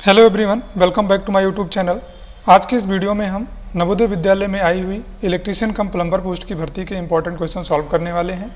Hello everyone, welcome back to my YouTube channel. आज की इस वीडियो में हम नवोदय विद्यालय में आई हुई इलेक्ट्रीशियन कम प्लम्बर पोस्ट की भर्ती के इंपॉर्टेंट क्वेश्चन सॉल्व करने वाले हैं।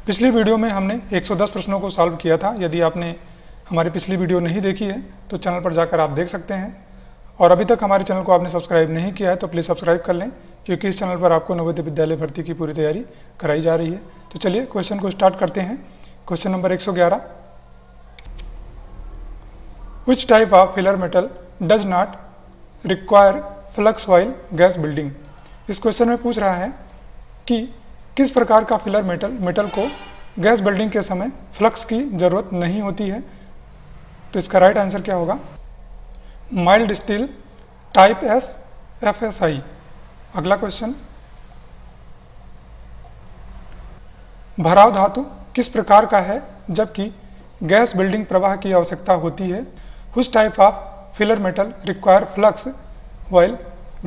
पिछली वीडियो में हमने 110 प्रश्नों को सॉल्व किया था। यदि आपने हमारी पिछली वीडियो नहीं देखी है तो चैनल पर जाकर आप देख सकते हैं, और अभी तक हमारे चैनल को आपने सब्सक्राइब नहीं किया है तो प्लीज़ सब्सक्राइब कर लें, क्योंकि इस चैनल पर आपको नवोदय विद्यालय भर्ती की पूरी तैयारी कराई जा रही है। तो चलिए क्वेश्चन को स्टार्ट करते हैं। Question number 111, Which type of filler metal does not require flux while gas building? इस क्वेश्चन में पूछ रहा है कि किस प्रकार का फिलर मेटल को गैस बिल्डिंग के समय फ्लक्स की ज़रूरत नहीं होती है। तो इसका राइट आंसर क्या होगा? Mild steel type S FSI। अगला क्वेश्चन, भराव धातु किस प्रकार का है जबकि गैस बिल्डिंग प्रवाह की आवश्यकता होती है। Which type of filler metal require flux while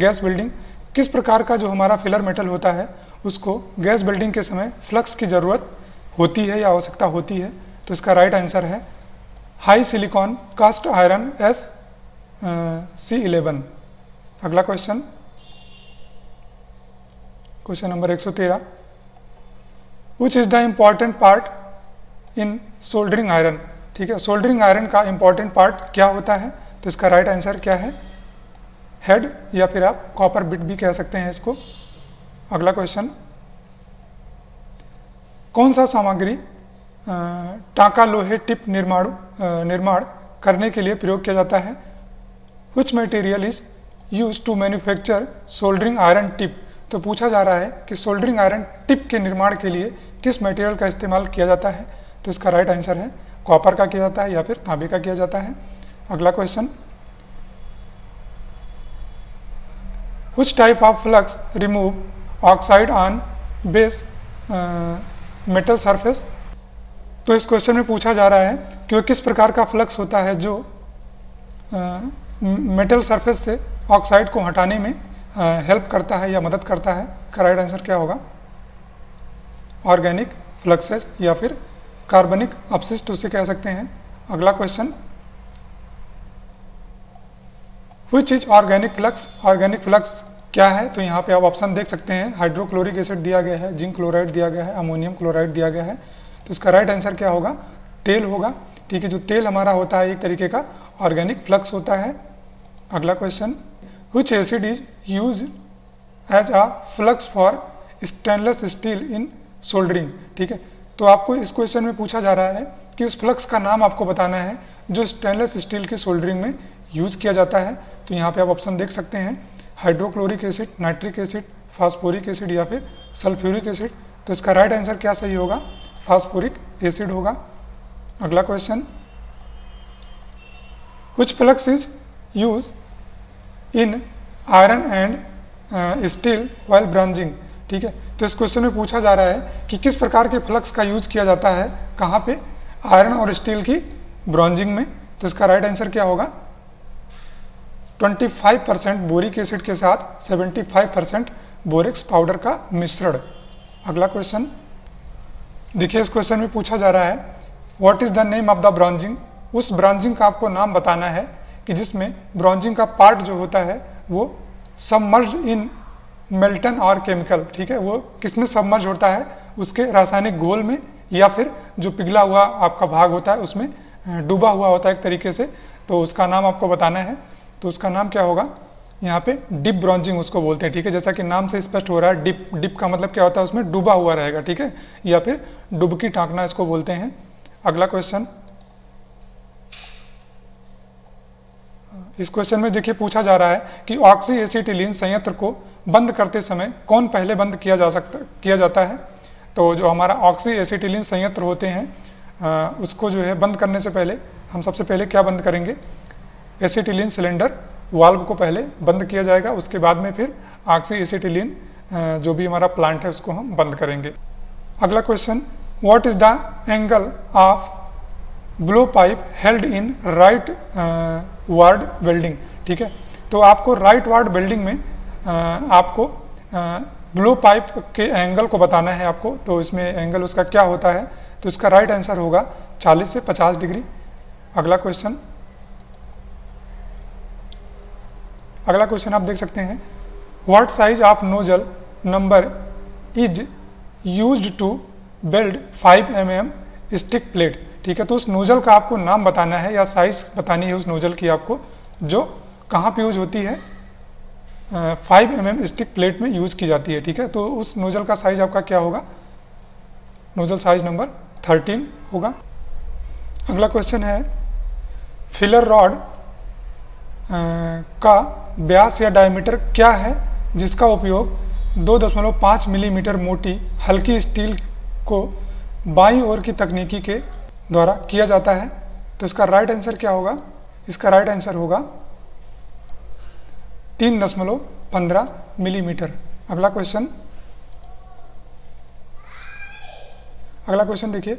gas building? किस प्रकार का जो हमारा फिलर मेटल होता है उसको गैस बिल्डिंग के समय फ्लक्स की ज़रूरत होती है या आवश्यकता होती है। तो इसका राइट आंसर है high silicon cast iron C11। अगला question, question number 113, Which is the important part in soldering iron? ठीक है, सोल्डरिंग आयरन का इंपॉर्टेंट पार्ट क्या होता है। तो इसका राइट आंसर क्या है? हेड, या फिर आप कॉपर बिट भी कह सकते हैं इसको। अगला क्वेश्चन, कौन सा सामग्री टांका लोहे टिप निर्माण करने के लिए प्रयोग किया जाता है। Which material is used to manufacture soldering iron tip? तो पूछा जा रहा है कि सोल्डरिंग आयरन टिप के निर्माण के लिए किस मटेरियल का इस्तेमाल किया जाता है। तो इसका राइट आंसर है कॉपर का किया जाता है या फिर तांबे का किया जाता है। अगला question, Which type of flux remove oxide on base metal surface? तो इस क्वेश्चन में पूछा जा रहा है कि वो किस प्रकार का फ्लक्स होता है जो मेटल सरफेस से ऑक्साइड को हटाने में हेल्प करता है या मदद करता है। का राइट आंसर क्या होगा? ऑर्गेनिक फ्लक्सेस या फिर कार्बनिक अपशिष्ट उसे कह सकते हैं। अगला question, Which is organic flux? Organic flux क्या है? तो यहाँ पे आप ऑप्शन देख सकते हैं। हाइड्रोक्लोरिक एसिड दिया गया है, जिंक क्लोराइड दिया गया है, अमोनियम क्लोराइड दिया गया है। तो इसका राइट आंसर क्या होगा? तेल होगा। ठीक है, जो तेल हमारा होता है एक तरीके का ऑर्गेनिक फ्लक्स होता है। अगला question, Which acid is used as a flux for stainless steel in soldering? ठीक है, तो आपको इस क्वेश्चन में पूछा जा रहा है कि उस फ्लक्स का नाम आपको बताना है जो स्टेनलेस स्टील की सोल्डरिंग में यूज़ किया जाता है। तो यहाँ पे आप ऑप्शन देख सकते हैं, hydrochloric acid, nitric acid, phosphoric acid या फिर सल्फ्यूरिक एसिड। तो इसका राइट आंसर क्या सही होगा? फास्फोरिक एसिड होगा। अगला question, Which flux is used in iron and steel while bronzing? ठीक है, तो इस क्वेश्चन में पूछा जा रहा है कि किस प्रकार के फ्लक्स का यूज किया जाता है कहाँ पे? आयरन और स्टील की ब्रॉन्जिंग में। तो इसका राइट आंसर क्या होगा? 25% बोरिक एसिड के साथ 75% बोरेक्स पाउडर का मिश्रण। अगला क्वेश्चन देखिए, इस क्वेश्चन में पूछा जा रहा है what is the name of the bronzing? उस ब्रॉन्जिंग का आपको नाम बताना है कि जिसमें ब्रॉन्जिंग का पार्ट जो होता है वो सबमर्ज्ड इन मेल्टन और केमिकल। ठीक है, वो किसमें सबमर्ज होता है? उसके रासायनिक घोल में, या फिर जो पिघला हुआ आपका भाग होता है उसमें डूबा हुआ होता है एक तरीके से। तो उसका नाम आपको बताना है। तो उसका नाम क्या होगा? यहाँ पे डिप ब्रॉन्जिंग उसको बोलते हैं। ठीक है, जैसा कि नाम से स्पष्ट हो रहा है, डिप का मतलब क्या होता है? उसमें डूबा हुआ रहेगा। ठीक है, या फिर डुबकी टाँकना इसको बोलते हैं। अगला क्वेश्चन, इस क्वेश्चन में देखिए पूछा जा रहा है कि ऑक्सी एसिटिलीन संयंत्र को बंद करते समय कौन पहले बंद किया जाता है। तो जो हमारा ऑक्सी एसिटिलीन संयंत्र होते हैं उसको जो है बंद करने से पहले हम सबसे पहले क्या बंद करेंगे? एसिटिलीन सिलेंडर वाल्व को पहले बंद किया जाएगा, उसके बाद में फिर ऑक्सी एसिटिलीन जो भी हमारा प्लांट है उसको हम बंद करेंगे। अगला question, what is the angle of blow pipe held in right ward welding? ठीक है, तो आपको राइट वार्ड वेल्डिंग में आपको ब्लो पाइप के एंगल को बताना है आपको। तो इसमें एंगल उसका क्या होता है? तो इसका राइट आंसर होगा 40 से 50 डिग्री। अगला क्वेश्चन, अगला क्वेश्चन आप देख सकते हैं, what size of nozzle number is used to build 5 mm stick plate. ठीक है, तो उस नोजल का आपको नाम बताना है या साइज बतानी है उस नोजल की आपको, जो कहाँ पे यूज होती है, 5 mm स्टिक प्लेट में यूज की जाती है। ठीक है, तो उस नोजल का साइज आपका क्या होगा, नोजल साइज नंबर 13 होगा। अगला क्वेश्चन है, फिलर रॉड का व्यास या डायमीटर क्या है जिसका उपयोग 2.5 मिलीमीटर मोटी हल्की स्टील को बाईं ओर की तकनीकी के द्वारा किया जाता है। तो इसका राइट आंसर क्या होगा, इसका राइट आंसर होगा 3.15 मिलीमीटर। अगला क्वेश्चन देखिए,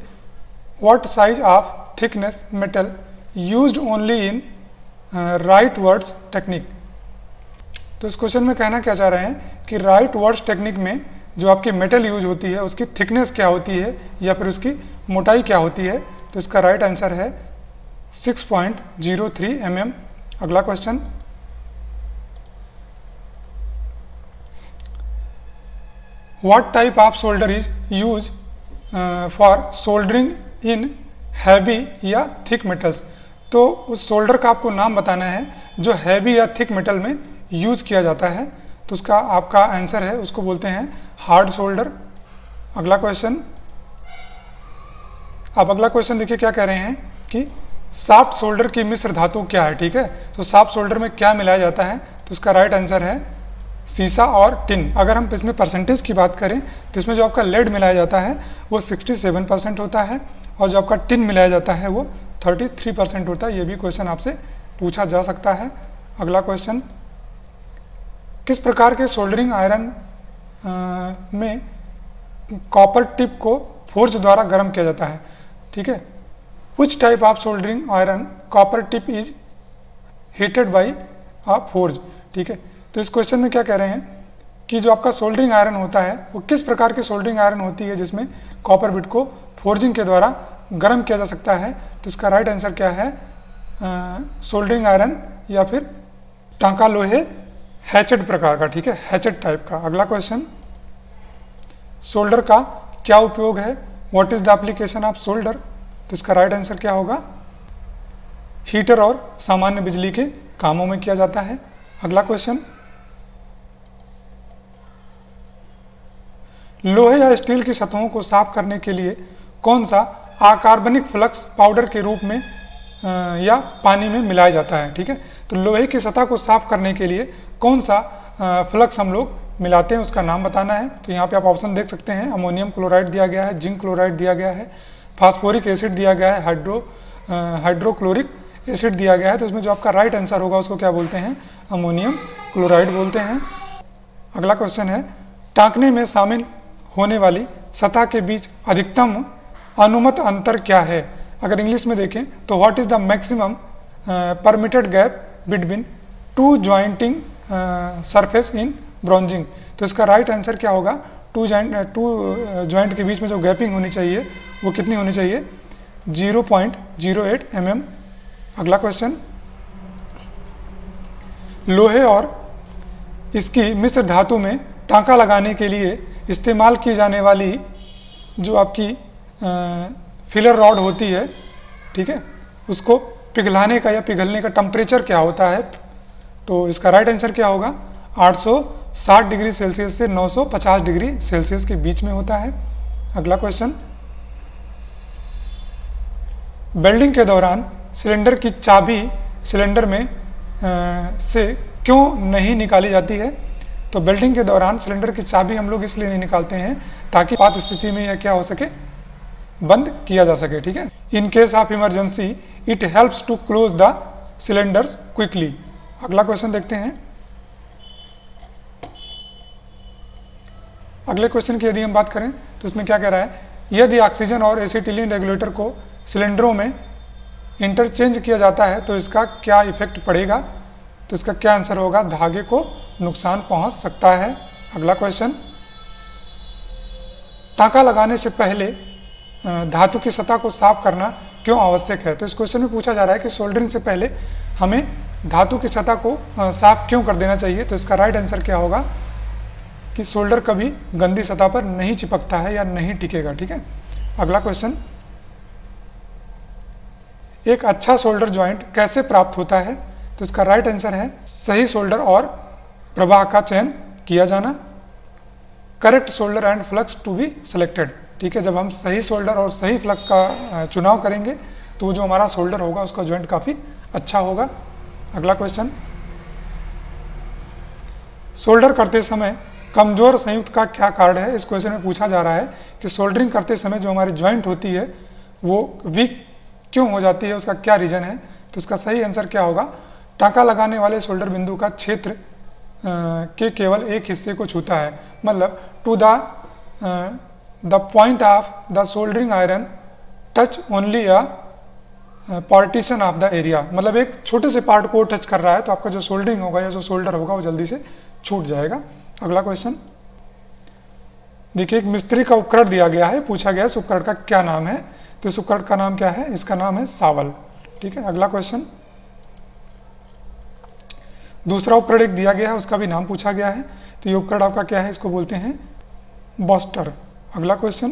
what size of thickness metal used only in right words technique. तो इस क्वेश्चन में कहना क्या चाह रहे हैं कि राइट वर्ड्स टेक्निक में जो आपकी मेटल यूज होती है उसकी थिकनेस क्या होती है या फिर उसकी मोटाई क्या होती है। तो इसका राइट आंसर है 6.03 mm। अगला question, what type of solder is use for soldering in heavy या थिक मेटल्स। तो उस सोल्डर का आपको नाम बताना है जो हैवी या थिक मेटल में यूज किया जाता है। तो उसका आपका आंसर है, उसको बोलते हैं हार्ड सोल्डर। अगला क्वेश्चन, अब अगला क्वेश्चन देखिए क्या कह रहे हैं कि सॉफ्ट सोल्डर की मिश्र धातु क्या है। ठीक है, तो सॉफ्ट सोल्डर में क्या मिलाया जाता है, तो उसका राइट आंसर है सीसा और टिन। अगर हम इसमें परसेंटेज की बात करें तो इसमें जो आपका लेड मिलाया जाता है वो 67% होता है और जो आपका टिन मिलाया जाता है वो 33% होता है। ये भी क्वेश्चन आपसे पूछा जा सकता है। अगला क्वेश्चन, किस प्रकार के सोल्डरिंग आयरन में कॉपर टिप को फोर्ज द्वारा गर्म किया जाता है। ठीक है, which type of soldering iron copper tip is heated by a forge. ठीक है, तो इस क्वेश्चन में क्या कह रहे हैं कि जो आपका सोल्डरिंग आयरन होता है वो किस प्रकार की सोल्डरिंग आयरन होती है जिसमें कॉपर बिट को फोर्जिंग के द्वारा गर्म किया जा सकता है। तो इसका राइट आंसर क्या है, सोल्डरिंग आयरन या फिर टांका लोहे हैचेड प्रकार का। ठीक है, हैचेड टाइप का। अगला क्वेश्चन, सोल्डर का क्या उपयोग है, what is the application of solder. तो इसका राइट आंसर क्या होगा, हीटर और सामान्य बिजली के कामों में किया जाता है। अगला क्वेश्चन, लोहे या स्टील की सतहों को साफ करने के लिए कौन सा अकार्बनिक फ्लक्स पाउडर के रूप में या पानी में मिलाया जाता है। ठीक है, तो लोहे की सतह को साफ करने के लिए कौन सा फ्लक्स हम लोग मिलाते हैं उसका नाम बताना है। तो यहाँ पे आप ऑप्शन देख सकते हैं, अमोनियम क्लोराइड दिया गया है, जिंक क्लोराइड दिया गया है, फास्फोरिक एसिड दिया गया है, हाइड्रोक्लोरिक एसिड दिया गया है। तो इसमें जो आपका राइट आंसर होगा उसको क्या बोलते हैं, अमोनियम क्लोराइड बोलते हैं। अगला क्वेश्चन है, टांकने में शामिल होने वाली सतह के बीच अधिकतम अनुमत अंतर क्या है। अगर इंग्लिश में देखें तो what is the maximum permitted gap between two jointing surface in bronzing. तो इसका राइट आंसर क्या होगा, टू ज्वाइंट के बीच में जो गैपिंग होनी चाहिए वो कितनी होनी चाहिए, 0.08 mm। अगला क्वेश्चन, लोहे और इसकी मिश्र धातु में टांका लगाने के लिए इस्तेमाल की जाने वाली जो आपकी फिलर रॉड होती है, ठीक है, उसको पिघलाने का या पिघलने का टेम्परेचर क्या होता है। तो इसका राइट आंसर क्या होगा, 860 डिग्री सेल्सियस से 950 डिग्री सेल्सियस के बीच में होता है। अगला क्वेश्चन, वेल्डिंग के दौरान सिलेंडर की चाबी सिलेंडर में से क्यों नहीं निकाली जाती है। तो वेल्डिंग के दौरान सिलेंडर की चाबी हम लोग इसलिए नहीं निकालते हैं ताकि आपात स्थिति में यह क्या हो सके, बंद किया जा सके। ठीक है, in case of emergency it helps to close the cylinders quickly. अगला क्वेश्चन देखते हैं। अगले क्वेश्चन की यदि हम बात करें तो इसमें क्या कह रहा है, यदि ऑक्सीजन और एसिटिलीन रेगुलेटर को सिलेंडरों में इंटरचेंज किया जाता है तो इसका क्या इफेक्ट पड़ेगा। तो इसका क्या आंसर होगा, धागे को नुकसान पहुंच सकता है। अगला क्वेश्चन, टांका लगाने से पहले धातु की सतह को साफ करना क्यों आवश्यक है। तो इस क्वेश्चन में पूछा जा रहा है कि सोल्डरिंग से पहले हमें धातु की सतह को साफ क्यों कर देना चाहिए? तो इसका राइट आंसर क्या होगा कि सोल्डर कभी गंदी सतह पर नहीं चिपकता है या नहीं टिकेगा। ठीक है, अगला क्वेश्चन, एक अच्छा सोल्डर ज्वाइंट कैसे प्राप्त होता है? तो इसका राइट आंसर है सही सोल्डर और प्रवाह का चयन किया जाना, correct solder and flux to be selected. ठीक है, जब हम सही सोल्डर और सही फ्लक्स का चुनाव करेंगे तो जो हमारा सोल्डर होगा उसका ज्वाइंट काफ़ी अच्छा होगा। अगला क्वेश्चन, सोल्डर करते समय कमजोर संयुक्त का क्या कारण है? इस क्वेश्चन में पूछा जा रहा है कि सोल्डरिंग करते समय जो हमारी ज्वाइंट होती है वो वीक क्यों हो जाती है, उसका क्या रीजन है? तो इसका सही आंसर क्या होगा? टाँका लगाने वाले सोल्डर बिंदु का क्षेत्र के केवल एक हिस्से को छूता है, मतलब to the point of the soldering iron touch only a partition of the area, मतलब एक छोटे से पार्ट को टच कर रहा है तो आपका जो सोल्डरिंग होगा या जो सोल्डर होगा वो जल्दी से छूट जाएगा। अगला क्वेश्चन, देखिए एक मिस्त्री का उपकरण दिया गया है, पूछा गया इस उपकरण का क्या नाम है? तो इस उपकरण का नाम क्या है? इसका नाम है सावल। ठीक है, अगला क्वेश्चन, दूसरा उपकरण एक दिया गया है, उसका भी नाम पूछा गया है, तो ये उपकरण आपका क्या है? इसको बोलते हैं बॉस्टर। अगला क्वेश्चन,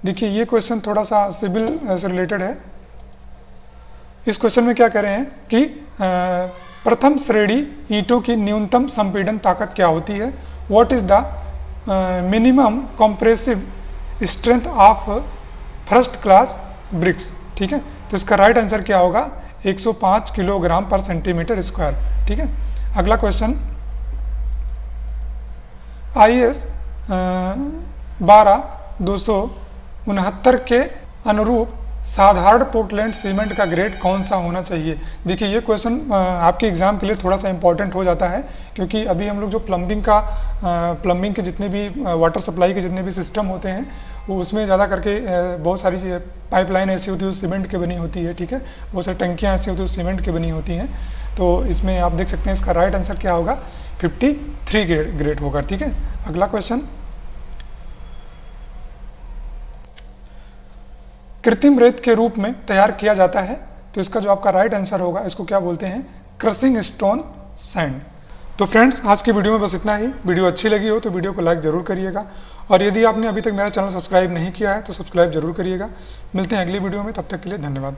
देखिए ये क्वेश्चन थोड़ा सा सिविल से रिलेटेड है। इस क्वेश्चन में क्या कह रहे हैं कि प्रथम श्रेणी ईंटों की न्यूनतम संपीड़न ताकत क्या होती है? What is the minimum compressive strength of first class BRICS? ठीक है, तो इसका राइट आंसर क्या होगा? 105 किलोग्राम पर सेंटीमीटर स्क्वायर। ठीक है, अगला क्वेश्चन, IS 12-269 के अनुरूप साधारण पोर्टलैंड सीमेंट का ग्रेड कौन सा होना चाहिए? देखिए ये क्वेश्चन आपके एग्जाम के लिए थोड़ा सा इंपॉर्टेंट हो जाता है, क्योंकि अभी हम लोग जो प्लम्बिंग के जितने भी वाटर सप्लाई के जितने भी सिस्टम होते हैं वो उसमें ज़्यादा करके बहुत सारी पाइपलाइन ऐसी होती है जो सीमेंट की बनी होती है। ठीक है, बहुत सारी टंकियाँ ऐसी होती है जो सीमेंट की बनी होती हैं। तो इसमें आप देख सकते हैं इसका राइट आंसर क्या होगा? 53 ग्रेड होगा। ठीक है, अगला क्वेश्चन, कृत्रिम रेत के रूप में तैयार किया जाता है, तो इसका जो आपका राइट आंसर होगा इसको क्या बोलते हैं? Crushing stone sand. तो फ्रेंड्स आज की वीडियो में बस इतना ही। वीडियो अच्छी लगी हो तो वीडियो को लाइक जरूर करिएगा, और यदि आपने अभी तक मेरा चैनल सब्सक्राइब नहीं किया है तो सब्सक्राइब जरूर करिएगा। मिलते हैं अगली वीडियो में, तब तक के लिए धन्यवाद।